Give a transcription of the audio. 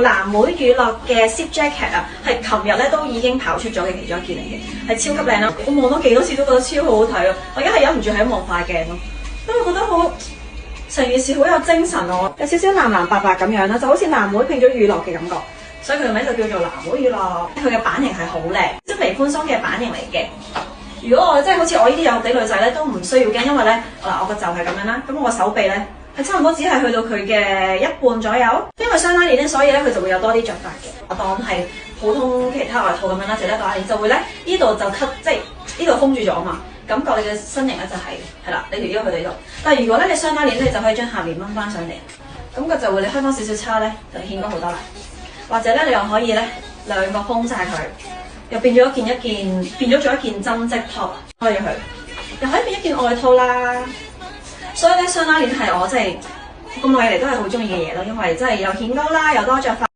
藍莓乳酪嘅 zip jacket 啊，係琴日咧都已經跑出咗嘅其中一件嚟嘅，係超級靚啦！我望咗幾多次都覺得超好好睇啊！我而家係忍唔住喺度望塊鏡咯，因為覺得好成件事好有精神哦，有少少藍藍白白咁樣啦，就好似藍莓拼咗乳酪嘅感覺，所以佢嘅名就叫做藍莓乳酪。佢嘅版型係好靚，即係微寬鬆嘅版型嚟嘅。如果我即係好似我呢啲有地女仔咧，都唔需要驚，因為咧嗱我個袖係咁樣啦，咁我個手臂咧係差唔多只係去到佢嘅一半左右，因為雙拉鏈咧，所以咧佢就會有多啲着法嘅。我當係普通其他外套咁樣啦，就一個拉鏈就會咧呢度就 cut， 即係呢度封住咗啊嘛，感覺你嘅身形咧就係啦，你條腰去到呢度。但係如果咧你雙拉鏈咧，就可以將下面掹翻上嚟，咁佢就會你開翻少少叉咧，就顯高好多啦。或者咧你又可以咧兩個封晒佢。又變咗一件變咗做一件針織 top， 開咗佢，又可以變一件外套啦。所以咧雙拉鏈係我真係咁耐嚟都係好中意嘅嘢咯，因為真係又顯高啦，又多着法。